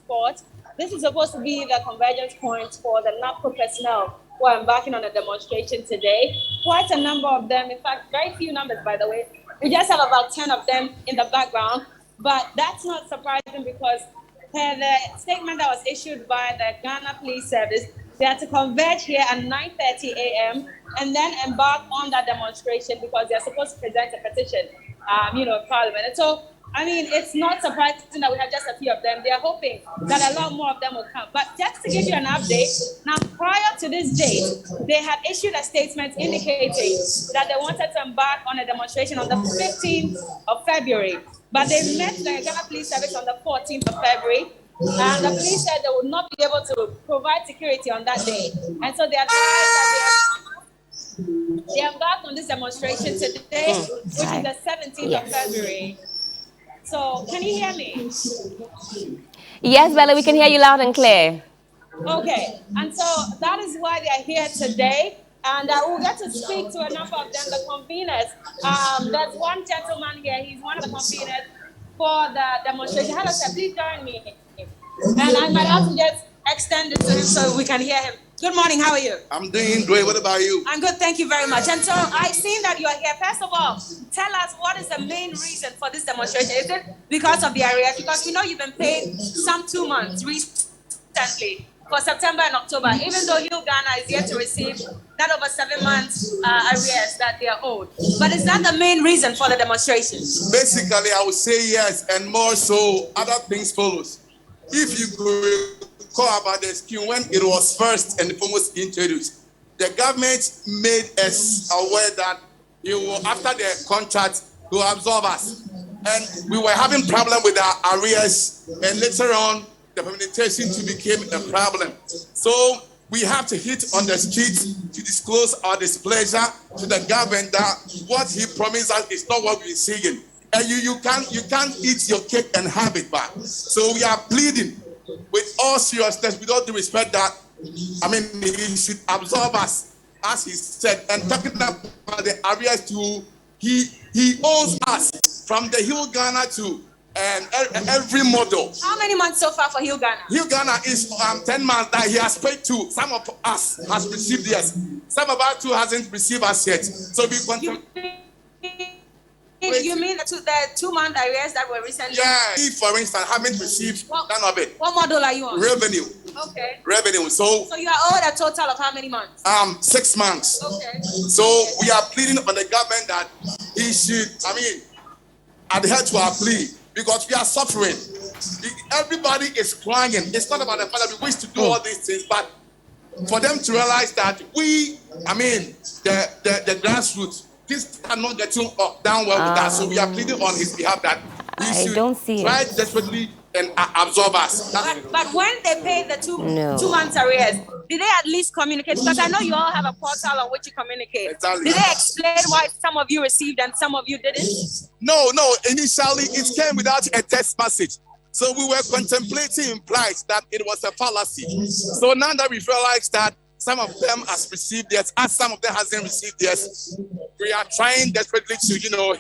Court. This is supposed to be the convergence point for the NABCO personnel who are embarking on a demonstration today. Quite a number of them, in fact, very few numbers, by the way. We just have about 10 of them in the background, but that's not surprising because per the statement that was issued by the Ghana Police Service, they are to converge here at 9:30 a.m. and then embark on that demonstration because they're supposed to present a petition, Parliament. And so, I mean, it's not surprising that we have just a few of them. They are hoping that a lot more of them will come. But just to give you an update, now prior to this date, they had issued a statement indicating that they wanted to embark on a demonstration on the 15th of February. But they met the Ghana Police Service on the 14th of February. And the police said they would not be able to provide security on that day. And so they advised that they embarked on this demonstration today, which is the 17th of February. So, can you hear me? Yes, Bella, we can hear you loud and clear. Okay, and so that is why they are here today. And we'll get to speak to a number of them, the conveners. There's one gentleman here, he's one of the conveners for the demonstration. Hello, sir, please join me. And I might have to just extend it to him so we can hear him. Good morning, how are you? I'm doing great. What about you? I'm good, thank you very much. And so I've seen that you are here. First of all, tell us what is the main reason for this demonstration? Is it because of the arrears? Because we know you've been paid some 2 months recently for September and October, even though Hill Ghana is yet to receive not over 7 months arrears that they are owed. But is that the main reason for the demonstration? Basically, I would say yes, and more so, other things follows. If you could recall about the scheme when it was first and foremost introduced, the government made us aware that it will, after the contract, will absorb us. And we were having problem with our arrears, and later on, the implementation became a problem. So we have to hit on the streets to disclose our displeasure to the government that what he promised us is not what we're seeing. And you can't eat your cake and have it back. So we are pleading with all seriousness, with all due respect, that he should absorb us, as he said, and talking about the arrears too. He owes us from the Hill Ghana to every model. How many months so far for Hill Ghana? Hill Ghana is 10 months that he has paid to. Some of us has received yes. Some of us too hasn't received us yet. So we contemplate. You mean the 2 month arrears that were recently? Yeah, if for instance haven't received none of it. What model are you on? Revenue. Okay. Revenue. So you are owed a total of how many months? 6 months. Okay. So we are pleading on the government that he should, adhere to our plea because we are suffering. Everybody is crying. It's not about the fact that we wish to do all these things, but for them to realize that we, the grassroots, things are not getting down well with us. So we are pleading on his behalf that he should try desperately and absorb us. But when they paid the 2 months arrears, did they at least communicate? Because I know you all have a portal on which you communicate. Exactly. Did they explain why some of you received and some of you didn't? No. Initially, it came without a text message. So we were contemplating implies that it was a fallacy. So now that we realized that some of them has received yes, and some of them hasn't received yes, we are trying desperately to,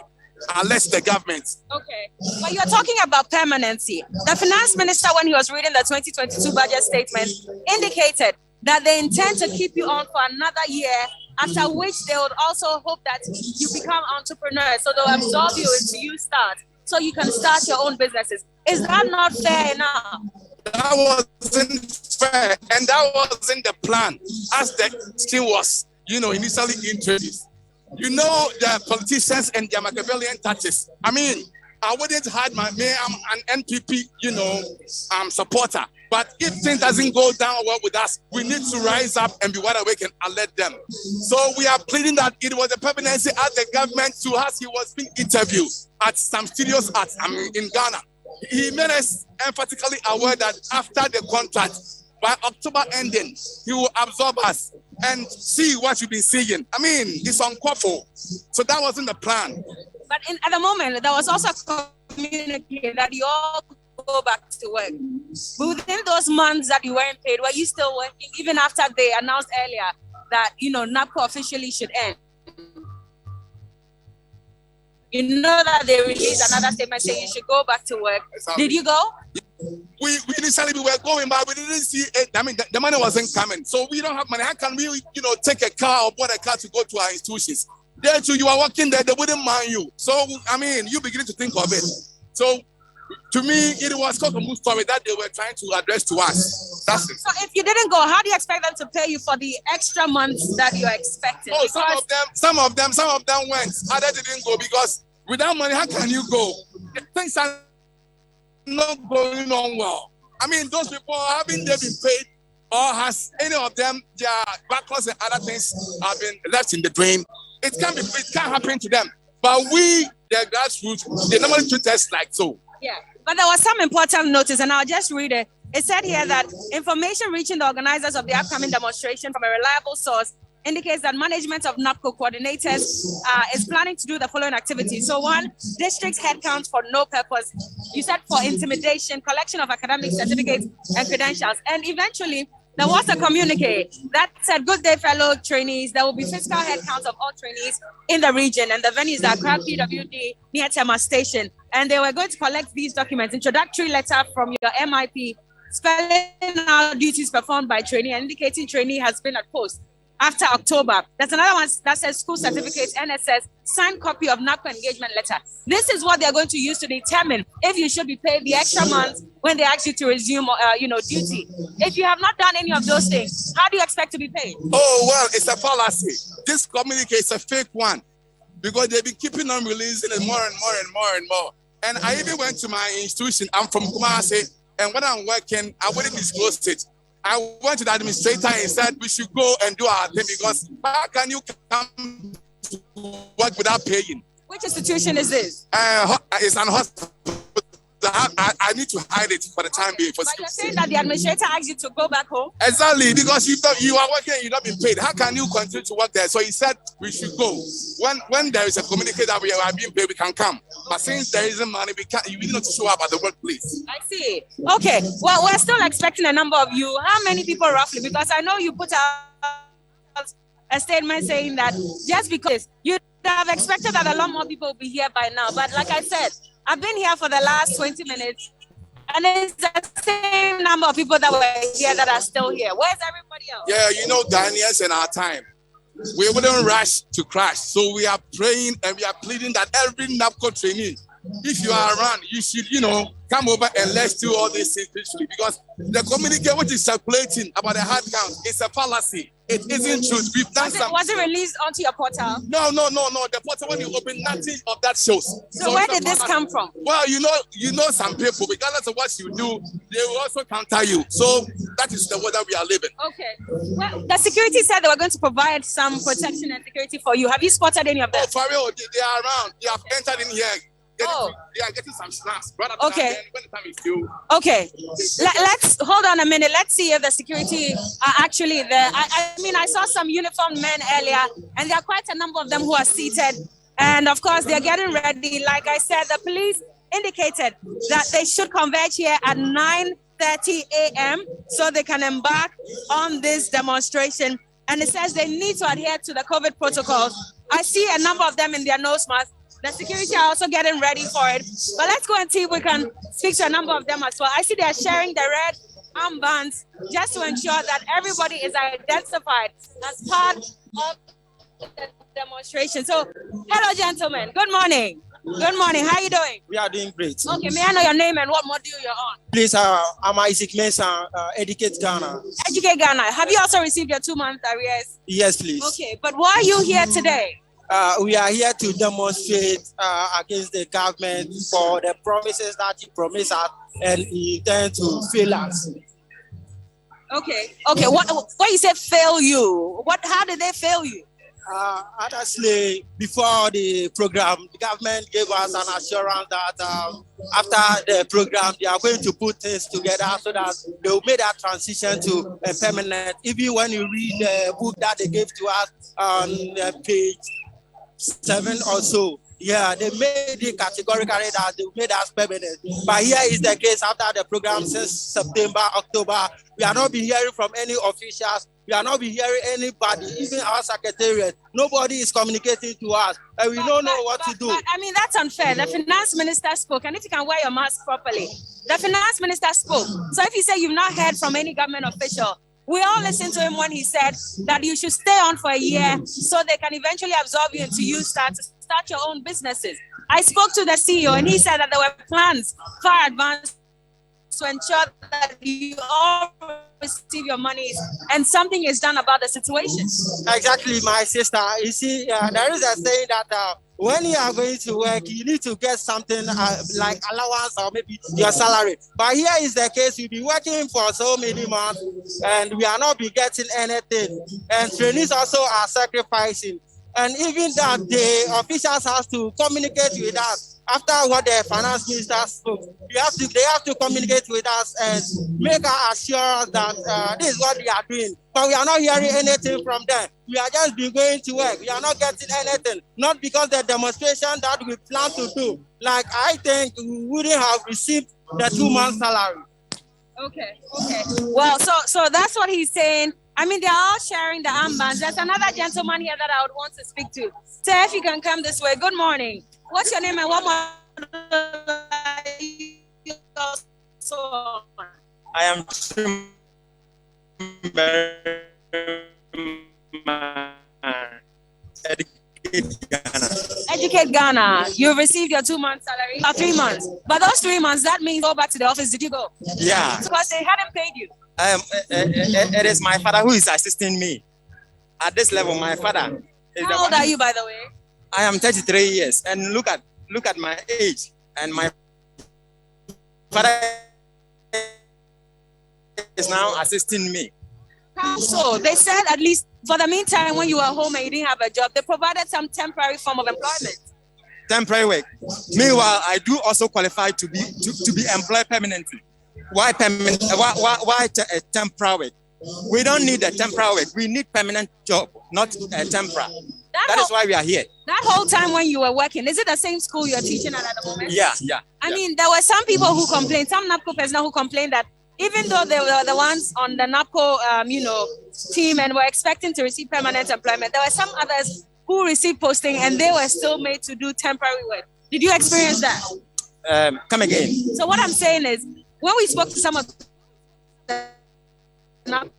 arrest the government. Okay. But you're talking about permanency. The finance minister, when he was reading the 2022 budget statement, indicated that they intend to keep you on for another year, after which they would also hope that you become entrepreneurs. So they'll absorb you until you start, so you can start your own businesses. Is that not fair enough? That wasn't fair, and that wasn't the plan as the scheme was, initially introduced. The politicians and their Machiavellian tactics. I wouldn't hide I'm an NPP, supporter. But if things doesn't go down well with us, we need to rise up and be wide awake and alert them. So we are pleading that it was a permanency at the government to us. He was being interviewed at some studios in Ghana. He made us emphatically aware that after the contract, by October ending, he will absorb us and see what you've been seeing. It's unquaffable. So that wasn't the plan. But at the moment, there was also a communique that you all go back to work. But within those months that you weren't paid, were you still working even after they announced earlier that, NABCO officially should end? You know that they released another statement saying you should go back to work. Exactly. Did you go? we initially we were going, but we didn't see it. I mean, the money wasn't coming, so we don't have money. How can we, take a car or board a car to go to our institutions? There too, you are working there, they wouldn't mind you. So, I mean, you beginning to think of it. So, to me, it was called a move story that they were trying to address to us. That's it. So if you didn't go, how do you expect them to pay you for the extra months that you're expecting? Oh, some of them went. Others didn't go because without money, how can you go? Things are not going on well. I mean, those people, haven't they been paid, or has any of them, their backlogs and other things have been left in the drain? It can't happen to them. But we, the grassroots, they normally treat us like so. Yeah, but there was some important notice, and I'll just read it. It said here that information reaching the organizers of the upcoming demonstration from a reliable source indicates that management of NABCO coordinators is planning to do the following activities. So one, district headcount for no purpose. You said for intimidation, collection of academic certificates and credentials. And eventually, there was a communique that said, good day, fellow trainees. There will be physical headcounts of all trainees in the region, and the venues are Crab PWD near Tema Station. And they were going to collect these documents, introductory letter from your MIP, spelling out duties performed by trainee and indicating trainee has been at post after October. There's another one that says school certificates, NSS, signed copy of NABCO engagement letter. This is what they're going to use to determine if you should be paid the extra months when they ask you to resume, duty. If you have not done any of those things, how do you expect to be paid? Oh, well, it's a fallacy. This communique is a fake one because they've been keeping on releasing it more and more and more and more. And I even went to my institution. I'm from Kumasi, and when I'm working, I wouldn't disclose it. I went to the administrator and said we should go and do our thing because how can you come to work without paying? Which institution is this? It's an hospital. I need to hide it for the time being. But you're saying that the administrator asked you to go back home? Exactly, because you are working and you're not being paid. How can you continue to work there? So he said we should go. When there is a communique that we are being paid, we can come. But since there isn't money, you need not to show up at the workplace. I see. Okay. Well, we're still expecting a number of you. How many people roughly? Because I know you put out a statement saying that just because you have expected that a lot more people will be here by now. But like I said, I've been here for the last 20 minutes, and it's the same number of people that were here that are still here. Where's everybody else? Yeah, Ghanaians in our time, we wouldn't rush to crash. So we are praying and we are pleading that every NABCO trainee, if you are around, you should, come over and let's do all these things peacefully. Because the communique which is circulating about the hard count is a fallacy. It isn't true. We've done something. Was it released onto your portal? No. The portal, when you open, nothing of that shows. So where did this come from? Well, you know some people, regardless of what you do, they will also counter you. So that is the way that we are living. Okay. Well, the security said they were going to provide some protection and security for you. Have you spotted any of them? Oh, for real, they are around. They have entered in here. They are getting some snacks. Okay. When the time is due. Okay. Let's hold on a minute. Let's see if the security are actually there. I saw some uniformed men earlier, and there are quite a number of them who are seated. And of course, they're getting ready. Like I said, the police indicated that they should converge here at 9:30 a.m. so they can embark on this demonstration. And it says they need to adhere to the COVID protocols. I see a number of them in their nose masks. The security are also getting ready for it. But let's go and see if we can speak to a number of them as well. I see they are sharing the red armbands just to ensure that everybody is identified as part of the demonstration. So, hello, gentlemen. Good morning. Good morning. How are you doing? We are doing great. Okay, may I know your name and what module you're on? Please, I'm Isaac Mensah, Educate Ghana. Educate Ghana. Have you also received your 2-month arrears? Yes, please. Okay, but why are you here today? We are here to demonstrate against the government for the promises that he promised us and he intends to fail us. Okay. What you say fail you? How did they fail you? Honestly, before the program, the government gave us an assurance that after the program, they are going to put things together so that they will make that transition to a permanent. Even when you read the book that they gave to us on page 7 or so, they made it categorically that they made us permanent. But here is the case after the program since September, October. We are not been hearing from any officials We are not be hearing anybody, even our secretariat. Nobody is communicating to us, and we don't know what to do. But, I mean, that's unfair. The finance minister spoke, and if you can wear your mask properly, the finance minister spoke. So if you say you've not heard from any government official, we all listened to him when he said that you should stay on for a year so they can eventually absorb you into you start your own businesses. I spoke to the CEO, and he said that there were plans far advanced to ensure that you all receive your monies and something is done about the situation. Exactly, my sister. You see, there is a saying that when you are going to work, you need to get something like allowance or maybe your salary. But here is the case, you'll be working for so many months and we are not be getting anything. And trainees also are sacrificing. And even that the officials have to communicate with us. After what the finance minister spoke, they have to communicate with us and make us assure us that this is what they are doing. But we are not hearing anything from them. We are just been going to work. We are not getting anything. Not because the demonstration that we plan to do. Like I think we wouldn't have received the 2 months salary. Okay. Well, so that's what he's saying. I mean, they're all sharing the armbands. There's another gentleman here that I would want to speak to. Sir, if you can come this way. Good morning. What's your name and what model are you also on? I am Educate Ghana. You received your 2 months salary or 3 months. But those 3 months, that means go back to the office. Did you go? Yeah. Because they hadn't paid you. It is my father who is assisting me. At this level, my father is How old are you, by the way? I am 33 years, and look at my age, and my father is now assisting me. How so? They said at least for the meantime, when you were home and you didn't have a job, they provided some temporary form of employment. Temporary work. Meanwhile, I do also qualify to be employed permanently. Why permanent? Why temporary work? We don't need a temporary work. We need permanent job, not a temporary. That is why we are here. That whole time when you were working, is it the same school you're teaching at the moment? Yeah. I mean, there were some people who complained, some NABCO personnel who complained that even though they were the ones on the NABCO, team and were expecting to receive permanent employment, there were some others who received posting and they were still made to do temporary work. Did you experience that? Come again. So what I'm saying is, when we spoke to some of the NABCO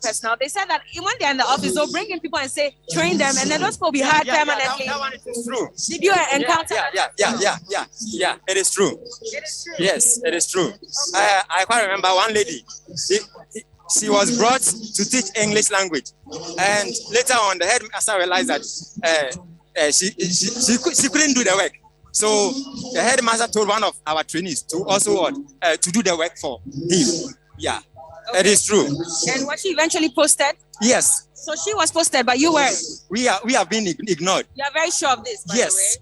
personnel, they said that when they're in the office, they'll bring in people and say, train them, and then those people will be hired permanently. That one is true. Did you encounter that? Yeah, it is true. It is true. Yes, it is true. Okay. I quite remember one lady. She was brought to teach English language, and later on, the headmaster realized that she couldn't do the work. So the headmaster told one of our trainees to also to do the work for him. Yeah, okay. It is true. And was she eventually posted? Yes. So she was posted, but you weren't. We have been ignored. You are very sure of this, by the way. Yes.